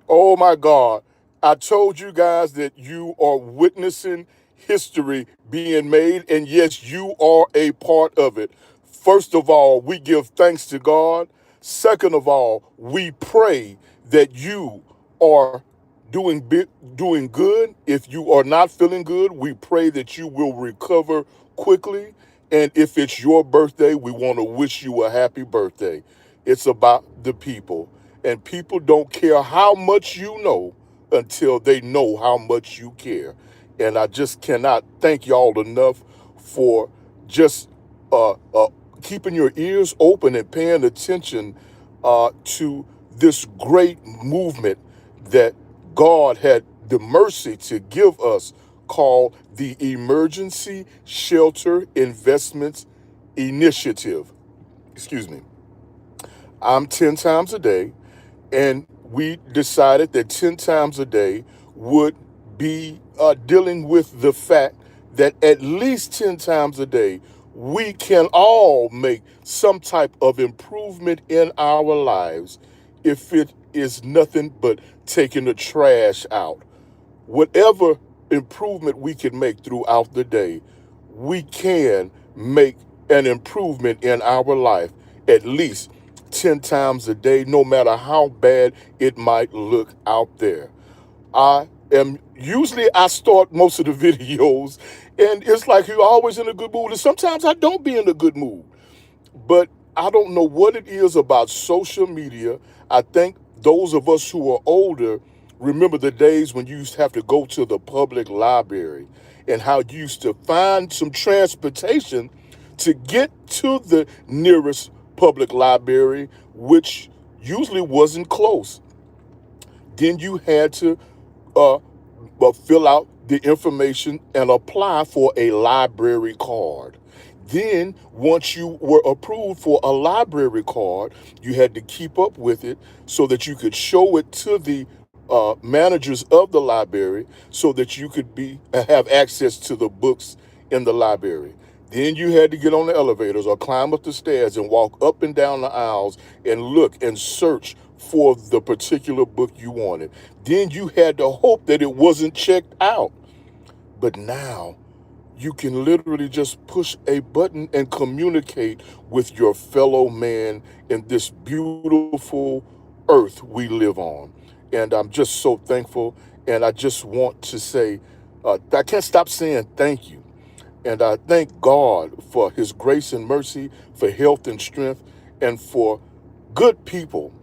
Oh my God. I told you guys that you are witnessing history being made, and yes, you are a part of it. First of all, we give thanks to God. Second of all, we pray that you are doing good. If you are not feeling good, we pray that you will recover quickly. And if it's your birthday, we want to wish you a happy birthday. It's about the people. And people don't care how much you know until they know how much you care. And I just cannot thank y'all enough for just uh, uh, keeping your ears open and paying attention to this great movement that God had the mercy to give us called the Emergency Shelter Investments Initiative. Excuse me. I'm 10 times a day, and we decided that 10 times a day would be dealing with the fact that at least 10 times a day, we can all make some type of improvement in our lives if it is nothing but taking the trash out. Whatever improvement we can make throughout the day, we can make an improvement in our life at least 10 times a day, no matter how bad it might look out there. I start most of the videos, and it's like you're always in a good mood. And sometimes I don't be in a good mood. But I don't know what it is about social media. I think those of us who are older remember the days when you used to have to go to the public library and how you used to find some transportation to get to the nearest public library, which usually wasn't close. Then you had to uh, fill out the information and apply for a library card. Then, once you were approved for a library card, you had to keep up with it so that you could show it to the managers of the library so that you could have access to the books in the library. Then you had to get on the elevators or climb up the stairs and walk up and down the aisles and look and search for the particular book you wanted. Then you had to hope that it wasn't checked out. But now you can literally just push a button and communicate with your fellow man in this beautiful earth we live on. And I'm just so thankful. And I just want to say, I can't stop saying thank you. And I thank God for his grace and mercy, for health and strength, and for good people.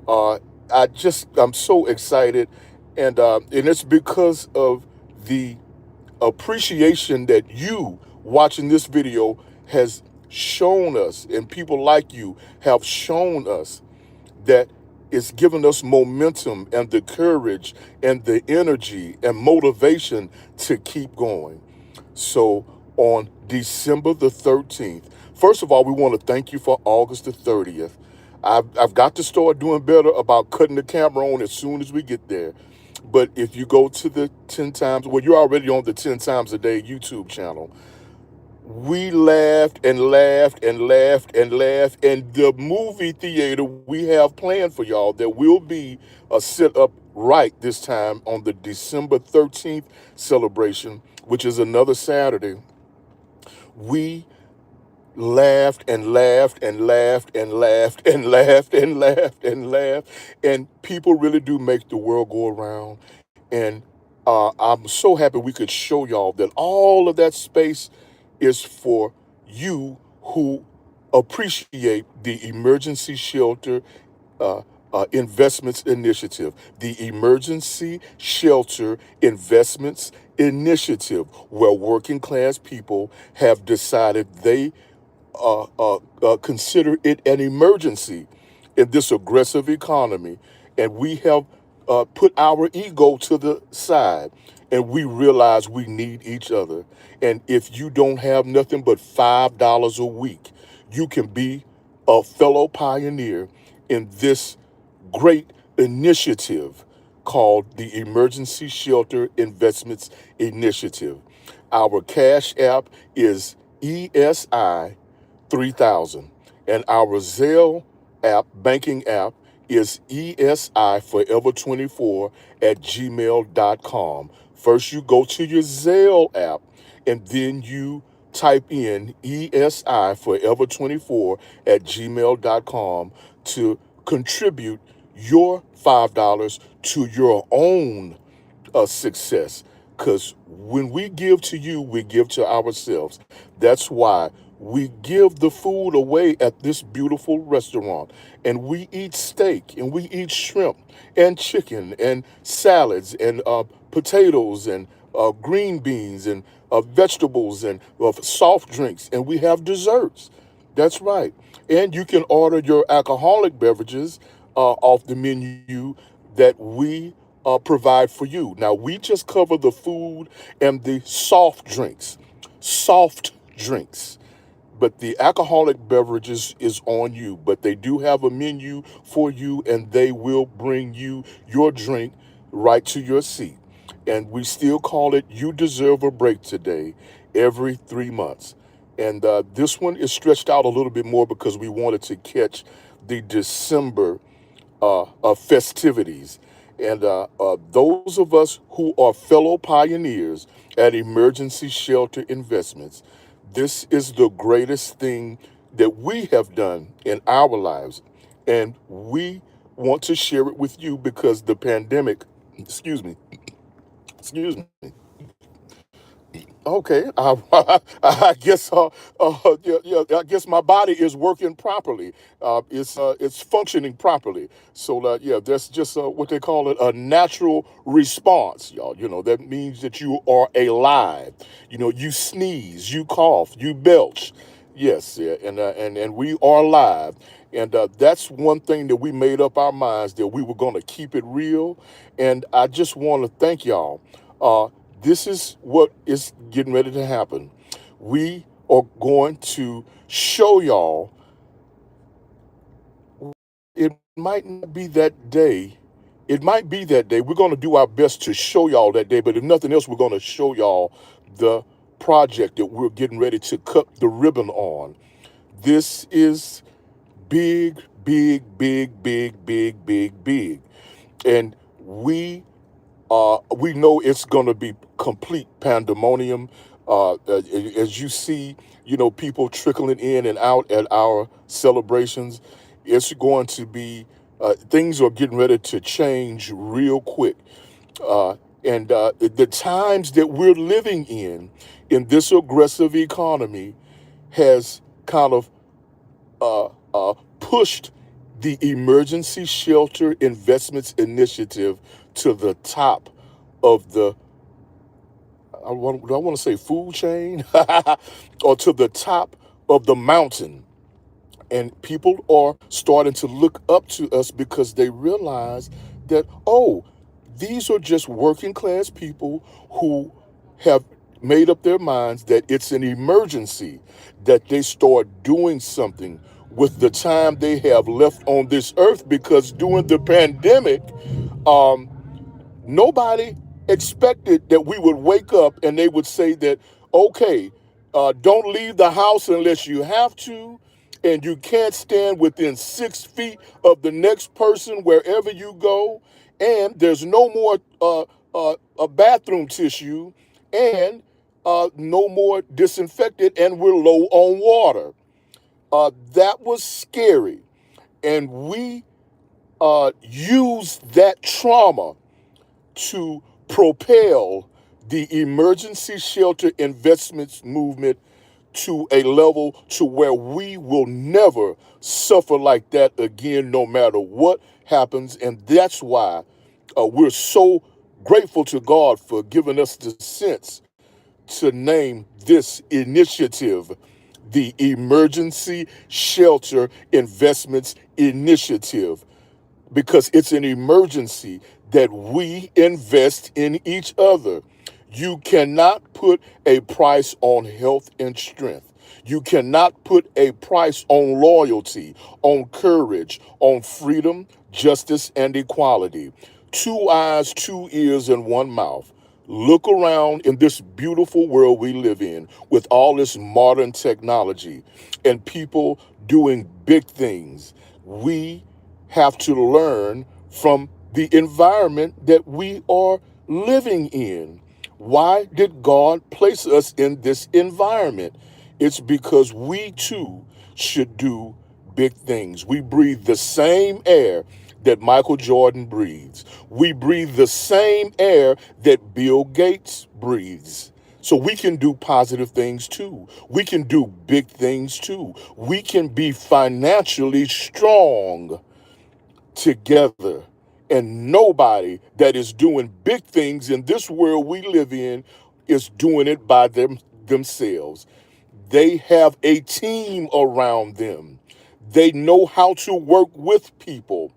Uh, I'm so excited. And it's because of the appreciation that you watching this video has shown us, and people like you have shown us that it's given us momentum and the courage and the energy and motivation to keep going. So on December the 13th, first of all, we want to thank you for August the 30th. I've got to start doing better about cutting the camera on as soon as we get there. But if you go to the 10 times, well, you're already on the 10 times a day YouTube channel. We laughed and laughed and laughed and laughed. And the movie theater we have planned for y'all, there will be a sit up right this time on the December 13th celebration, which is another Saturday. We laughed and laughed and laughed and laughed and laughed and laughed and laughed. And people really do make the world go around. And I'm so happy we could show y'all that all of that space is for you who appreciate the Emergency Shelter Investments Initiative. The Emergency Shelter Investments Initiative, where working class people have decided they consider it an emergency in this aggressive economy. And we have put our ego to the side and we realize we need each other. And if you don't have nothing but $5 a week, you can be a fellow pioneer in this great initiative called the Emergency Shelter Investments Initiative. Our Cash App is ESI 3000, and our Zelle app, banking app, is ESI Forever 24 at gmail.com. First, you go to your Zelle app and then you type in ESI Forever 24 at gmail.com to contribute your $5 to your own success. Because when we give to you, we give to ourselves. That's why we give the food away at this beautiful restaurant. And we eat steak and we eat shrimp and chicken and salads and potatoes and green beans and vegetables and soft drinks. And we have desserts. That's right. And you can order your alcoholic beverages off the menu that we provide for you. Now, we just cover the food and the soft drinks. Soft drinks. But the alcoholic beverages is on you. But they do have a menu for you, and they will bring you your drink right to your seat. And we still call it You Deserve a Break Today every 3 months. And this one is stretched out a little bit more because we wanted to catch the December festivities. And those of us who are fellow pioneers at Emergency Shelter Investments, this is the greatest thing that we have done in our lives. And we want to share it with you because the pandemic, excuse me, okay, I guess I guess my body is working properly. It's functioning properly. So yeah, that's just what they call it, a natural response, y'all. That means that you are alive. You sneeze, you cough, you belch. Yes, yeah, and we are alive. And that's one thing that we made up our minds that we were going to keep it real. And I just want to thank y'all. This is what is getting ready to happen. We are going to show y'all. It might not be that day. It might be that day. We're going to do our best to show y'all that day. But if nothing else, we're going to show y'all the project that we're getting ready to cut the ribbon on. This is big, big, big, big, big, big, big. And we know it's going to be complete pandemonium. As you see, people trickling in and out at our celebrations, it's going to be, things are getting ready to change real quick. And the times that we're living in this aggressive economy, has kind of pushed the Emergency Shelter Investments Initiative to the top of the, do I want to say food chain? Or to the top of the mountain. And people are starting to look up to us because they realize that, oh, these are just working class people who have made up their minds that it's an emergency, that they start doing something with the time they have left on this earth. Because during the pandemic, um, nobody expected that we would wake up and they would say that, okay, don't leave the house unless you have to, and you can't stand within 6 feet of the next person wherever you go, and there's no more a bathroom tissue, and no more disinfectant, and we're low on water. That was scary, and we used that trauma to propel the emergency shelter investments movement to a level to where we will never suffer like that again, no matter what happens. And that's why we're so grateful to God for giving us the sense to name this initiative the Emergency Shelter Investments Initiative, because it's an emergency that we invest in each other. You cannot put a price on health and strength. You cannot put a price on loyalty, on courage, on freedom, justice, and equality. 2 eyes, 2 ears, and 1 mouth. Look around in this beautiful world we live in with all this modern technology and people doing big things. We have to learn from the environment that we are living in. Why did God place us in this environment? It's because we too should do big things. We breathe the same air that Michael Jordan breathes. We breathe the same air that Bill Gates breathes. So we can do positive things too. We can do big things too. We can be financially strong together. And nobody that is doing big things in this world we live in is doing it by themselves. They have a team around them. They know how to work with people.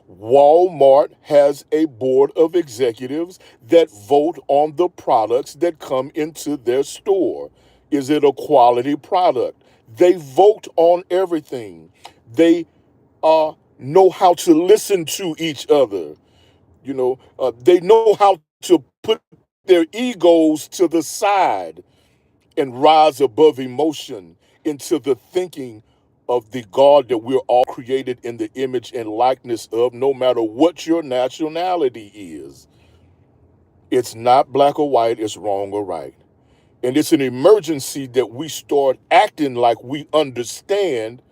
Walmart has a board of executives that vote on the products that come into their store. Is it a quality product? They vote on everything. They know how to listen to each other. They know how to put their egos to the side and rise above emotion into the thinking of the God that we're all created in the image and likeness of, no matter what your nationality is. It's not black or white, it's wrong or right. And it's an emergency that we start acting like we understand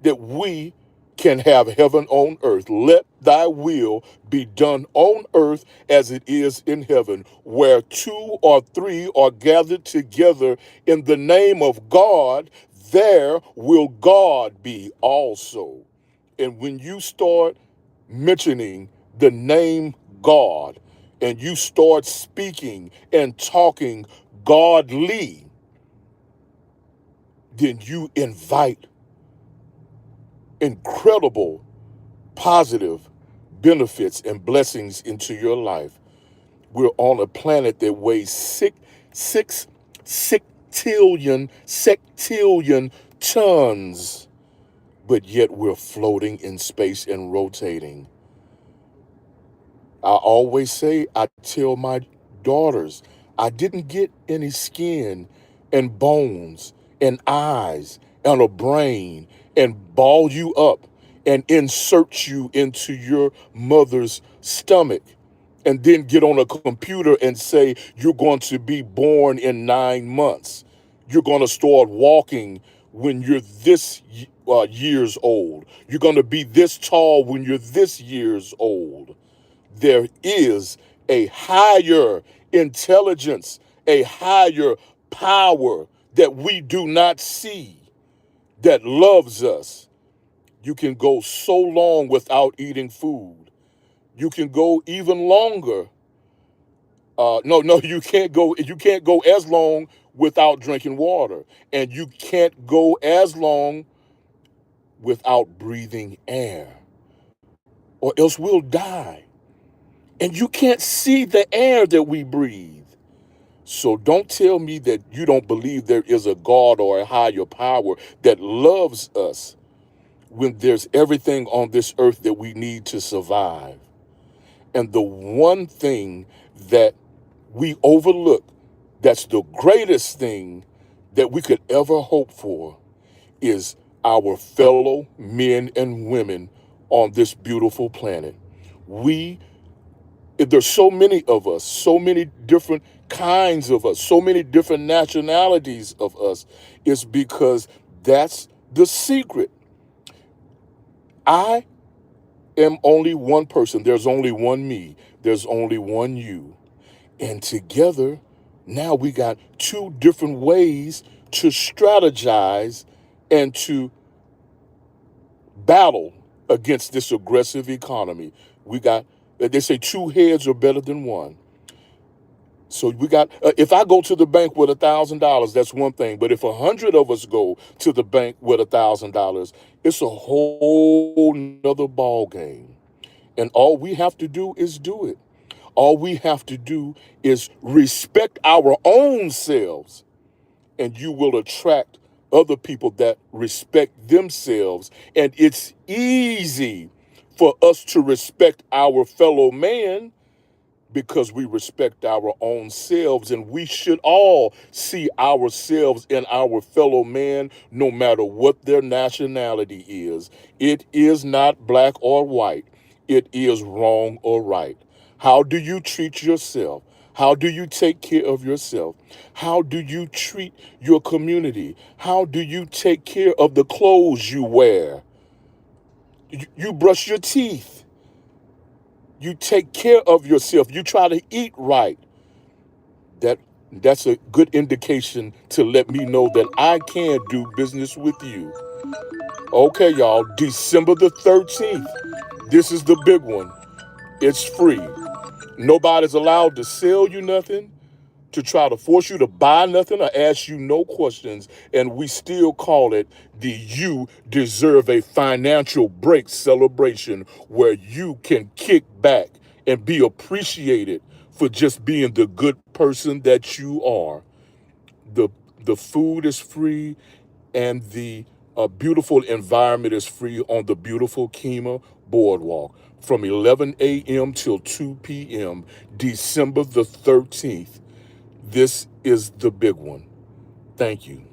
that we can have heaven on earth. Let thy will be done on earth as it is in heaven, where two or three are gathered together in the name of God, there will God be also. And when you start mentioning the name God and you start speaking and talking godly, then you invite incredible positive benefits and blessings into your life. We're on a planet that weighs sextillion tons, but yet we're floating in space and rotating. I always say, I tell my daughters, I didn't get any skin and bones and eyes and a brain and ball you up and insert you into your mother's stomach and then get on a computer and say you're going to be born in 9 months. You're going to start walking when you're this years old. You're going to be this tall when you're this years old. There is a higher intelligence, a higher power that we do not see that loves us. You can go so long without eating food. You can go even longer. No, you can't go. You can't go as long without drinking water, and you can't go as long without breathing air, or else we'll die. And you can't see the air that we breathe. So don't tell me that you don't believe there is a God or a higher power that loves us when there's everything on this earth that we need to survive. And the one thing that we overlook, that's the greatest thing that we could ever hope for, is our fellow men and women on this beautiful planet. We There's so many of us, so many different kinds of us, so many different nationalities of us. It's because that's the secret. I am only one person. There's only one me. There's only one you. And together, now we got two different ways to strategize and to battle against this aggressive economy. They say two heads are better than one. So if I go to the bank with $1,000, that's one thing. But if 100 of us go to the bank with $1,000, it's a whole nother ball game. And all we have to do is do it. All we have to do is respect our own selves, and you will attract other people that respect themselves. And it's easy for us to respect our fellow man because we respect our own selves, and we should all see ourselves in our fellow man, no matter what their nationality is. It is not black or white, it is wrong or right. How do you treat yourself? How do you take care of yourself? How do you treat your community? How do you take care of the clothes you wear? You brush your teeth. You take care of yourself. You try to eat right. That that's a good indication to let me know that I can do business with you. Okay, y'all, December the 13th. This is the big one. It's free. Nobody's allowed to sell you nothing, to try to force you to buy nothing or ask you no questions. And we still call it the You Deserve a Financial Break celebration, where you can kick back and be appreciated for just being the good person that you are. The, the food is free, and the beautiful environment is free on the beautiful Kemah Boardwalk from 11 a.m. till 2 p.m., December the 13th. This is the big one. Thank you.